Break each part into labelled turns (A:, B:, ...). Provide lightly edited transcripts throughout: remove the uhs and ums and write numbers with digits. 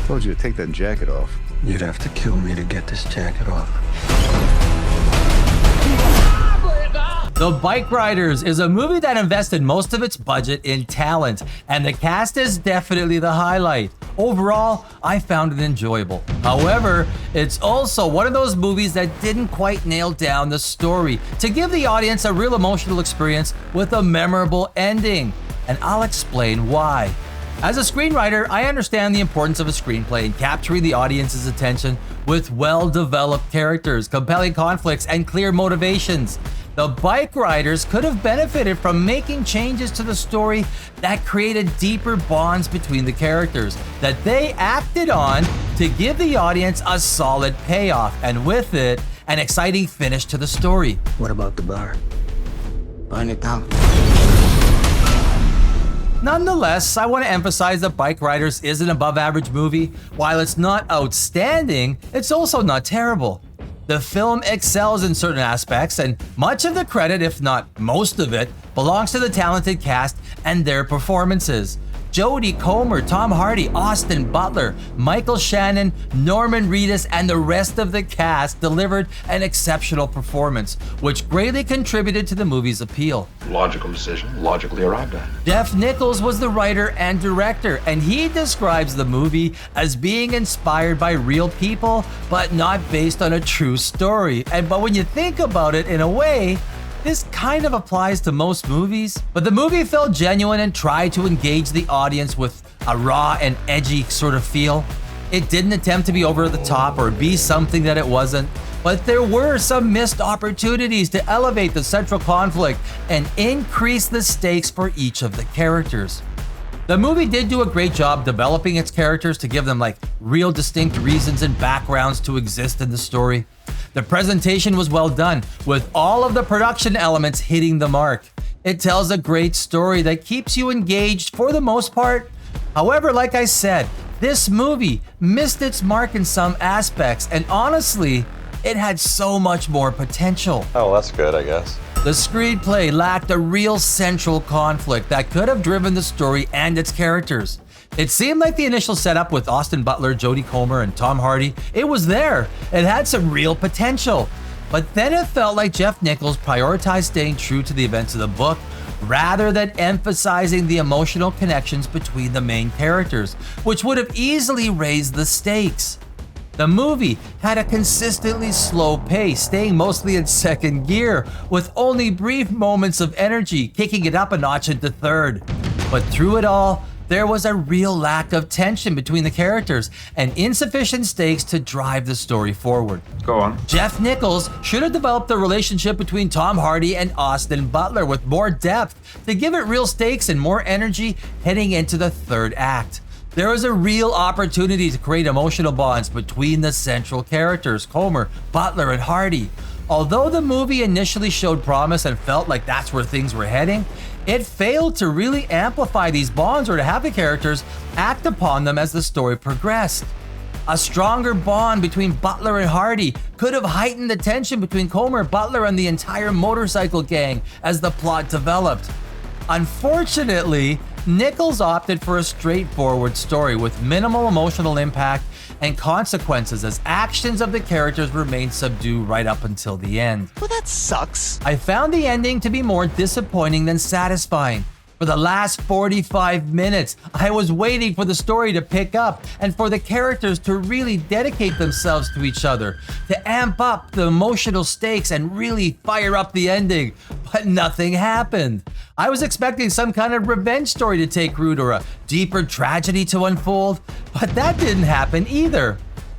A: Told you to take that jacket off.
B: You'd have to kill me to get this jacket off.
C: The Bikeriders is a movie that invested most of its budget in talent, and the cast is definitely the highlight. Overall, I found it enjoyable. However, it's also one of those movies that didn't quite nail down the story to give the audience a real emotional experience with a memorable ending. And I'll explain why. As a screenwriter, I understand the importance of a screenplay in capturing the audience's attention with well-developed characters, compelling conflicts, and clear motivations. The Bikeriders could have benefited from making changes to the story that created deeper bonds between the characters that they acted on to give the audience a solid payoff, and with it, an exciting finish to the story.
B: What about the bar? Burn it down.
C: Nonetheless, I want to emphasize that Bikeriders is an above-average movie. While it's not outstanding, it's also not terrible. The film excels in certain aspects, and much of the credit, if not most of it, belongs to the talented cast and their performances. Jodie Comer, Tom Hardy, Austin Butler, Michael Shannon, Norman Reedus, and the rest of the cast delivered an exceptional performance, which greatly contributed to the movie's appeal.
D: Logical decision, logically arrived at.
C: Jeff Nichols was the writer and director, and he describes the movie as being inspired by real people, but not based on a true story. But when you think about it in a way, this kind of applies to most movies. But the movie felt genuine and tried to engage the audience with a raw and edgy sort of feel. It didn't attempt to be over the top or be something that it wasn't, but there were some missed opportunities to elevate the central conflict and increase the stakes for each of the characters. The movie did do a great job developing its characters to give them real distinct reasons and backgrounds to exist in the story. The presentation was well done, with all of the production elements hitting the mark. It tells a great story that keeps you engaged for the most part. However, like I said, this movie missed its mark in some aspects, and honestly, it had so much more potential.
E: Oh, well, that's good, I guess.
C: The screenplay lacked a real central conflict that could have driven the story and its characters. It seemed like the initial setup with Austin Butler, Jodie Comer, and Tom Hardy, it was there. It had some real potential. But then it felt like Jeff Nichols prioritized staying true to the events of the book rather than emphasizing the emotional connections between the main characters, which would have easily raised the stakes. The movie had a consistently slow pace, staying mostly in second gear, with only brief moments of energy, kicking it up a notch into third. But through it all, there was a real lack of tension between the characters and insufficient stakes to drive the story forward.
E: Go on.
C: Jeff Nichols should have developed the relationship between Tom Hardy and Austin Butler with more depth to give it real stakes and more energy heading into the third act. There was a real opportunity to create emotional bonds between the central characters, Comer, Butler, and Hardy. Although the movie initially showed promise and felt like that's where things were heading, it failed to really amplify these bonds or to have the characters act upon them as the story progressed. A stronger bond between Butler and Hardy could have heightened the tension between Comer, Butler, and the entire motorcycle gang as the plot developed. Unfortunately, Nichols opted for a straightforward story with minimal emotional impact and consequences as actions of the characters remained subdued right up until the end.
F: Well, that sucks.
C: I found the ending to be more disappointing than satisfying. For the last 45 minutes, I was waiting for the story to pick up and for the characters to really dedicate themselves to each other, to amp up the emotional stakes and really fire up the ending, but nothing happened. I was expecting some kind of revenge story to take root or a deeper tragedy to unfold, but that didn't happen either.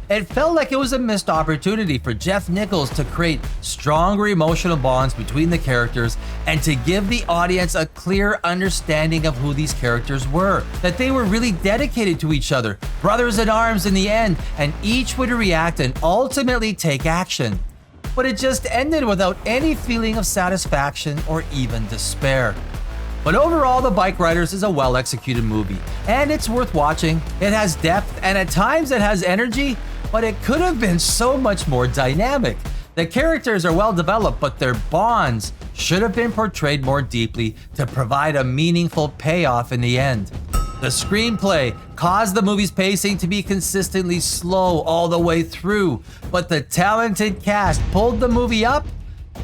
C: It felt like it was a missed opportunity for Jeff Nichols to create stronger emotional bonds between the characters and to give the audience a clear understanding of who these characters were, that they were really dedicated to each other, brothers in arms in the end, and each would react and ultimately take action. But it just ended without any feeling of satisfaction or even despair. But overall, The Bikeriders is a well-executed movie, and it's worth watching. It has depth, and at times it has energy, but it could have been so much more dynamic. The characters are well developed, but their bonds should have been portrayed more deeply to provide a meaningful payoff in the end. The screenplay caused the movie's pacing to be consistently slow all the way through, but the talented cast pulled the movie up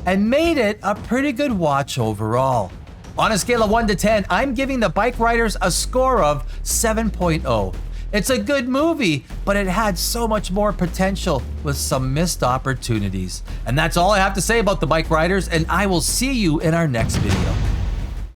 C: and made it a pretty good watch overall. On a scale of 1 to 10, I'm giving the Bikeriders a score of 7.0. It's a good movie, but it had so much more potential with some missed opportunities. And that's all I have to say about the Bikeriders, and I will see you in our next video.